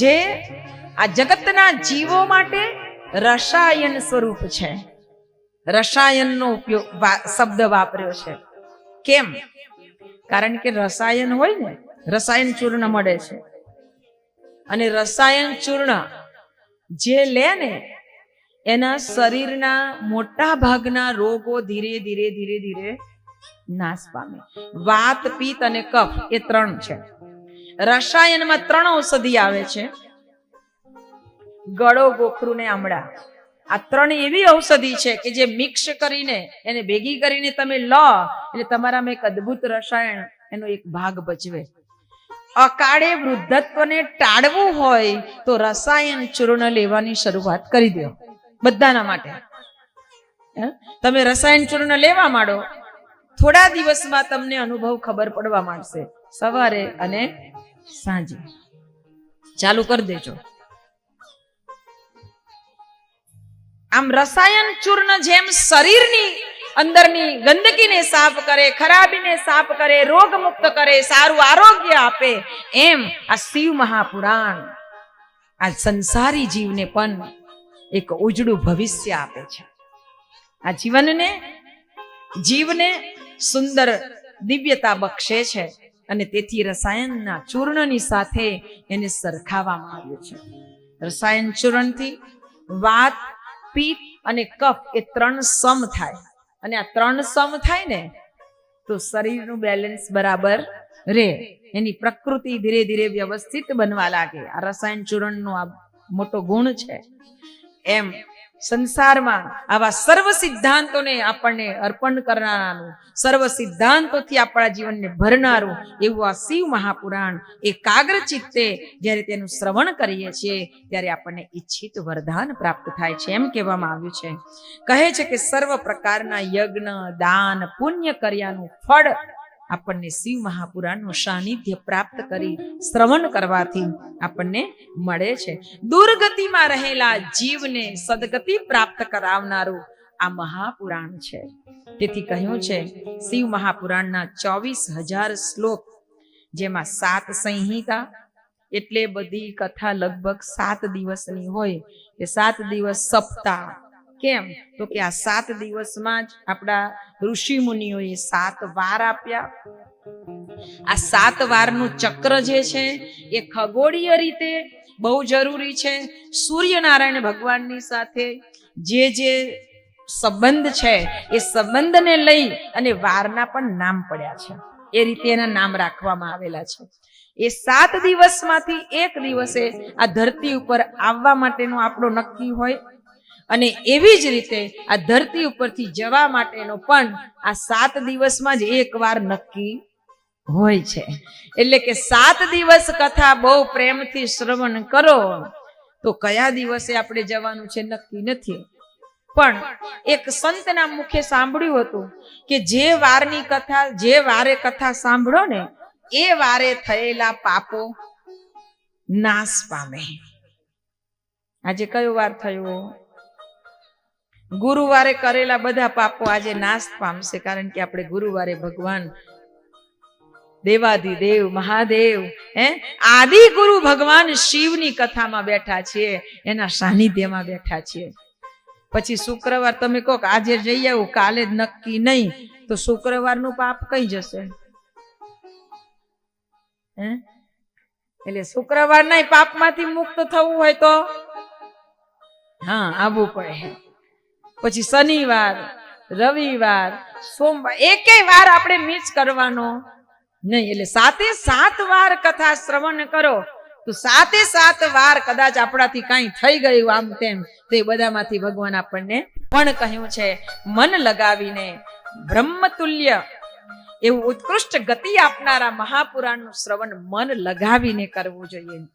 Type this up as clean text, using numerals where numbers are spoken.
જે આ જગતના જીવો માટે રસાયણ સ્વરૂપ છે. રસાયણનો ઉપયોગ શબ્દ વાપર્યો છે. કેમ? કારણ કે રસાયણ હોય ને, રસાયણ ચૂર્ણ મળે છે, અને રસાયણ ચૂર્ણ જે લે ને એના શરીરના મોટા ભાગના રોગો ધીરે ધીરે ધીરે ધીરે નાશ પામે. વાત, પિત્ત અને કફ એ 3 છે. રસાયણમાં 3 ઔષધિ આવે છે: ગળો, ગોખરું ને આમળા. આ 3 એવી ઔષધિ છે કે જે મિક્સ કરીને એને ભેગી કરીને તમે લો એટલે તમારામાં એક અદ્ભુત રસાયણ એનો એક ભાગ ભજવે. અકાળે વૃદ્ધત્વને ટાળવું હોય તો રસાયણ ચૂર્ણ લેવાની શરૂઆત કરી દો બધાના માટે. તમે રસાયણ ચૂર્ણ લેવા માંડો, થોડા દિવસમાં તમને અનુભવ ખબર પડવા માંડશે. સવારે અને સાંજે ચાલુ કરી દેજો. આમ રસાયણ ચૂર્ણ જેમ શરીરની અંદરની ગંદકીને સાફ કરે, ખરાબીને સાફ કરે, રોગ મુક્ત કરે, સારું આરોગ્ય આપે, એમ આ શિવ મહાપુરાણ આ સંસારી જીવને પણ એક ઉજળું ભવિષ્ય આપે છે. આ જીવને સુંદર દિવ્યતા બક્ષે છે, અને તેથી રસાયણના ચૂર્ણની સાથે એને સરખાવવામાં આવ્યું છે. રસાયણ ચૂર્ણથી વાત, પિત્ત અને કફ એ 3 સમ થાય, અને આ 3 સમ થાય ને તો શરીરનું બેલેન્સ બરાબર રહે, એની પ્રકૃતિ ધીરે ધીરે વ્યવસ્થિત બનવા લાગે. આ રસાયણ ચૂર્ણનો આ મોટો ગુણ છે. એમ સંસારમાં આવા સર્વ સિદ્ધાંતોને આપણને અર્પણ કરનારાનું, સર્વ સિદ્ધાંતોથી આપણા જીવનને ભરનારું એવું આ શિવ મહાપુરાણ એકાગ્ર ચિત્તે જ્યારે તેનું શ્રવણ કરીએ છીએ ત્યારે આપણને ઈચ્છિત વરદાન પ્રાપ્ત થાય છે. એમ કહેવામાં આવ્યું છે, કહે છે કે સર્વ પ્રકારના યજ્ઞ, દાન, પુણ્ય કર્યાનું ફળ આપણને શિવ મહાપુરાણનું સાનિધ્ય પ્રાપ્ત કરી શ્રવણ કરવાથી આપણને મળે છે. દુર્ગતિમાં રહેલા જીવને સદગતિ પ્રાપ્ત કરાવનારું આ મહાપુરાણ છે. તેથી કહ્યું છે શિવ મહાપુરાણના 24,000 શ્લોક, જેમાં 7 સંહિતા, એટલે બધી કથા લગભગ 7 દિવસની હોય કે 7 દિવસ સપ્તાહ. કેમ? તો કે આ 7 દિવસમાં જ આપણા ઋષિ મુનિઓએ 7 વાર આપ્યા. આ 7 વારનું ચક્ર જે છે એ ખગોળીય રીતે બહુ જરૂરી છે. સૂર્યનારાયણ ભગવાનની સાથે જે સંબંધ છે એ સંબંધને લઈ અને વારના પણ નામ પડ્યા છે. એ રીતે એના નામ રાખવામાં આવેલા છે. એ 7 દિવસમાંથી એક દિવસે આ ધરતી ઉપર આવવા માટેનો આપણો નક્કી હોય, અને એવી જ રીતે આ ધરતી ઉપરથી જવા માટેનો પણ આ 7 દિવસમાં જ એક વાર નક્કી હોય છે. એટલે કે 7 દિવસ કથા બહુ પ્રેમથી શ્રવણ કરો તો કયા દિવસે આપણે જવાનું છે નક્કી નથી. પણ એક સંતના મુખે સાંભળ્યું હતું કે જે વારની કથા, જે વારે કથા સાંભળો ને એ વારે થયેલા પાપો નાશ પામે. આજે કયો વાર થયો? ગુરુવારે કરેલા બધા પાપો આજે નાશ પામશે, કારણ કે આપણે ગુરુવારે ભગવાન દેવાધિદેવ મહાદેવ આદિ ગુરુ ભગવાન શિવની કથામાં બેઠા છીએ, એના સાનિધ્યમાં બેઠા છીએ. પછી શુક્રવાર તમે કહો કે આજે જઈ આવું, કાલે જ નક્કી નહીં, તો શુક્રવારનું પાપ કઈ જશે? એટલે શુક્રવારના પાપમાંથી મુક્ત થવું હોય તો આવવું પડે. પછી શનિવાર, રવિવાર, સોમવાર, એકેય વાર આપણે મિસ કરવાનો નહીં. એટલે 7 વાર કથા શ્રવણ કરો તો 7 વાર કદાચ આપણાથી કાંઈ થઈ ગયું આમ તેમ, તો એ બધામાંથી ભગવાન આપણને પણ કહ્યું છે મન લગાવીને બ્રહ્મતુલ્ય એવું ઉત્કૃષ્ટ ગતિ આપનારા મહાપુરાણનું શ્રવણ મન લગાવીને કરવું જોઈએ.